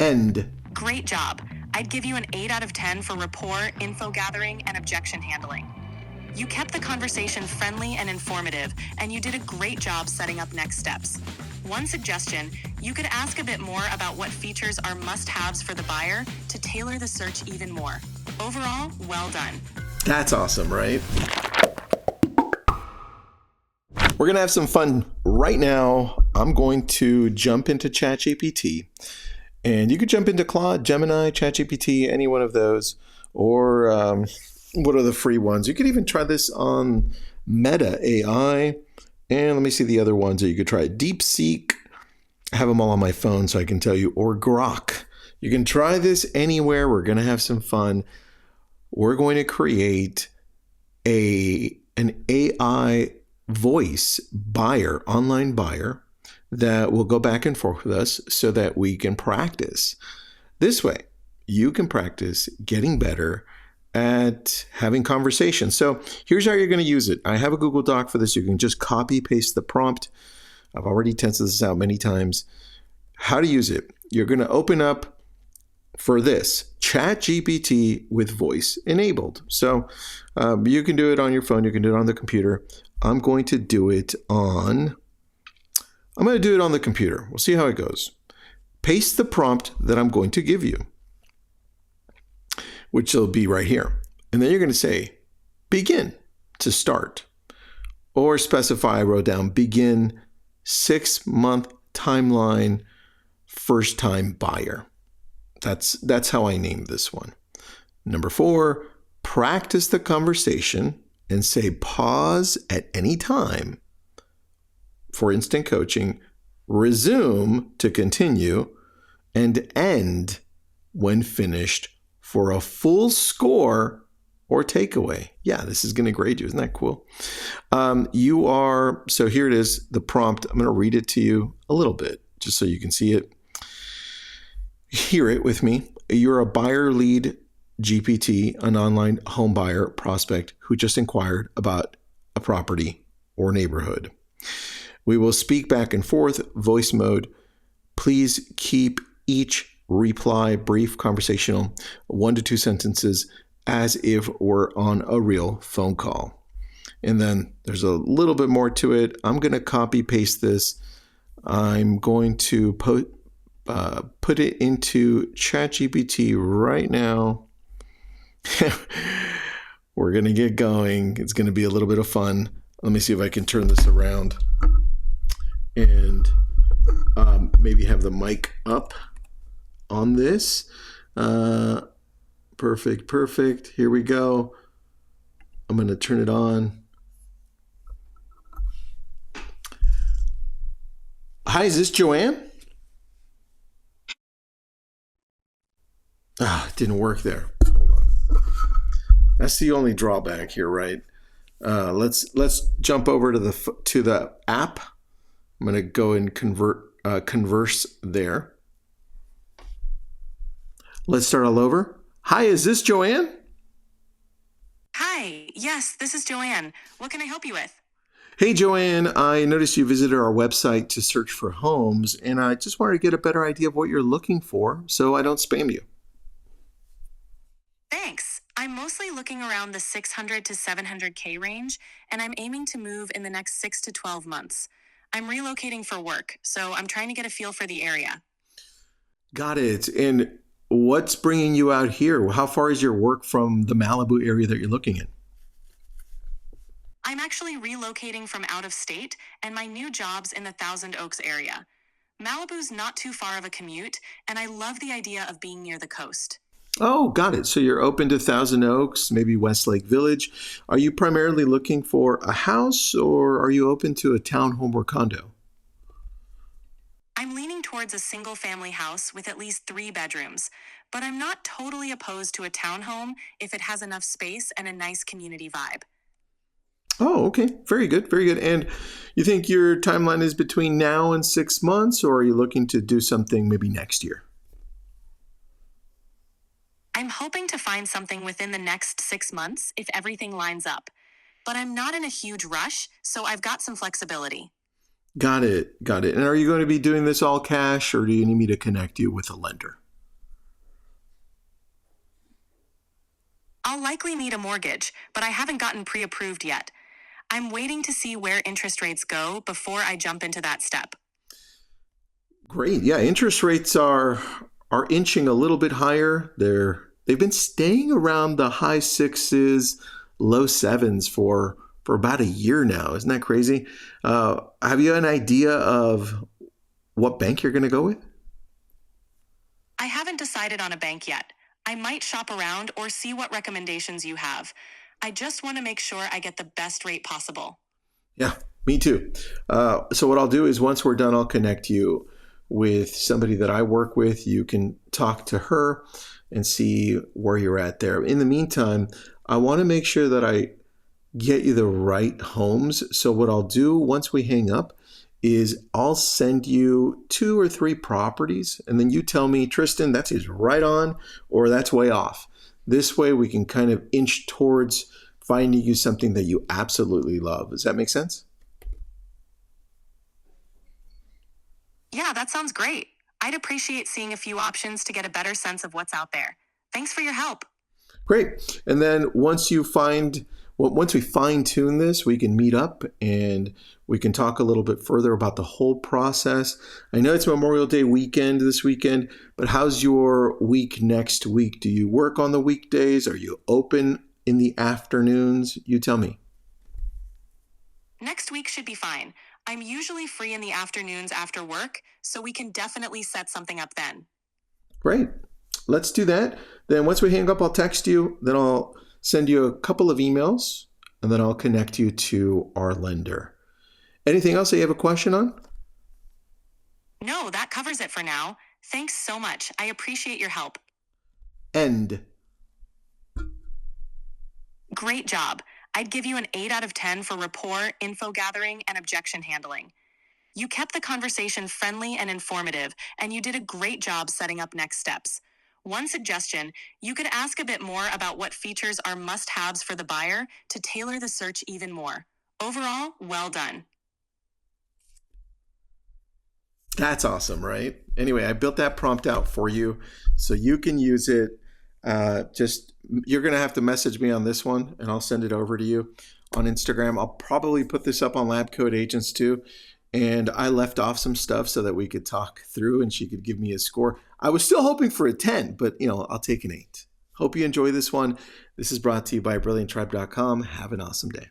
end. Great job. I'd give you an 8 out of 10 for rapport, info gathering, and objection handling. You kept the conversation friendly and informative, and you did a great job setting up next steps. One suggestion, you could ask a bit more about what features are must-haves for the buyer to tailor the search even more. Overall, well done. That's awesome, right? We're going to have some fun right now. I'm going to jump into ChatGPT. And you could jump into Claude, Gemini, ChatGPT, any one of those. Or what are the free ones? You could even try this on Meta AI. And let me see the other ones that you could try. DeepSeek. I have them all on my phone so I can tell you. Or Grok. You can try this anywhere. We're going to have some fun. We're going to create an AI voice buyer, online buyer, that will go back and forth with us so that we can practice. This way, you can practice getting better at having conversations. So here's how you're going to use it. I have a Google Doc for this. You can just copy paste the prompt. I've already tested this out many times. How to use it. You're going to open up for this ChatGPT with voice enabled. So you can do it on your phone. You can do it on the computer. I'm going to do it on the computer. We'll see how it goes. Paste the prompt that I'm going to give you, which will be right here. And then you're going to say, begin to start. Or specify, I wrote down, begin 6-month timeline, first time buyer. That's how I named this one. Number 4, practice the conversation and say pause at any time for instant coaching, resume to continue, and end when finished for a full score or takeaway. Yeah, this is going to grade you. Isn't that cool? So here it is, the prompt. I'm going to read it to you a little bit just so you can see it. Hear it with me. You're a buyer lead GPT, an online home buyer prospect who just inquired about a property or neighborhood. We will speak back and forth, voice mode. Please keep each reply brief, conversational, 1 to 2 sentences, as if we're on a real phone call. And then there's a little bit more to it. I'm going to copy paste this. I'm going to put it into ChatGPT right now. We're going to get going. It's going to be a little bit of fun. Let me see if I can turn this around and maybe have the mic up on this. Perfect. Here we go. I'm going to turn it on. Hi, is this Joanne? It didn't work there. Hold on. That's the only drawback here, right? Let's jump over to the app. I'm going to go and converse there. Let's start all over. Hi, is this Joanne? Hi, yes, this is Joanne. What can I help you with? Hey, Joanne, I noticed you visited our website to search for homes, and I just wanted to get a better idea of what you're looking for so I don't spam you. Thanks. I'm mostly looking around the 600 to 700K range, and I'm aiming to move in the next 6 to 12 months. I'm relocating for work, so I'm trying to get a feel for the area. Got it. And what's bringing you out here? How far is your work from the Malibu area that you're looking in? I'm actually relocating from out of state, and my new job's in the Thousand Oaks area. Malibu's not too far of a commute, and I love the idea of being near the coast. Oh, got it. So you're open to Thousand Oaks, maybe Westlake Village. Are you primarily looking for a house, or are you open to a townhome or condo? I'm leaning towards a single-family house with at least 3 bedrooms, but I'm not totally opposed to a townhome if it has enough space and a nice community vibe. Oh, okay. Very good. Very good. And you think your timeline is between now and 6 months, or are you looking to do something maybe next year? I'm hoping to find something within the next 6 months if everything lines up, but I'm not in a huge rush, so I've got some flexibility. Got it. And are you going to be doing this all cash, or do you need me to connect you with a lender? I'll likely need a mortgage, but I haven't gotten pre-approved yet. I'm waiting to see where interest rates go before I jump into that step. Great. Yeah, interest rates are inching a little bit higher. They've been staying around the high sixes, low sevens for about a year now. Isn't that crazy? Have you an idea of what bank you're going to go with? I haven't decided on a bank yet. I might shop around or see what recommendations you have. I just want to make sure I get the best rate possible. Yeah, me too. So what I'll do is once we're done, I'll connect you with somebody that I work with. You can talk to her and see where you're at there. In the meantime, I want to make sure that I get you the right homes. So what I'll do once we hang up is I'll send you 2 or 3 properties, and then you tell me, Tristan, that is right on or that's way off. This way we can kind of inch towards finding you something that you absolutely love. Does that make sense? Yeah, that sounds great. I'd appreciate seeing a few options to get a better sense of what's out there. Thanks for your help. Great. And then once we fine tune this, we can meet up and we can talk a little bit further about the whole process. I know it's Memorial Day weekend this weekend, but how's your week next week? Do you work on the weekdays? Are you open in the afternoons? You tell me. Next week should be fine. I'm usually free in the afternoons after work, so we can definitely set something up then. Great. Let's do that. Then once we hang up, I'll text you. Then I'll send you a couple of emails, and then I'll connect you to our lender. Anything else that you have a question on? No, that covers it for now. Thanks so much. I appreciate your help. End. Great job. I'd give you an 8 out of 10 for rapport, info gathering, and objection handling. You kept the conversation friendly and informative, and you did a great job setting up next steps. One suggestion, you could ask a bit more about what features are must-haves for the buyer to tailor the search even more. Overall, well done. That's awesome, right? Anyway, I built that prompt out for you so you can use it. You're going to have to message me on this one, and I'll send it over to you on Instagram. I'll probably put this up on Lab Code Agents too. And I left off some stuff so that we could talk through and she could give me a score. I was still hoping for a 10, but I'll take an 8. Hope you enjoy this one. This is brought to you by BrilliantTribe.com. Have an awesome day.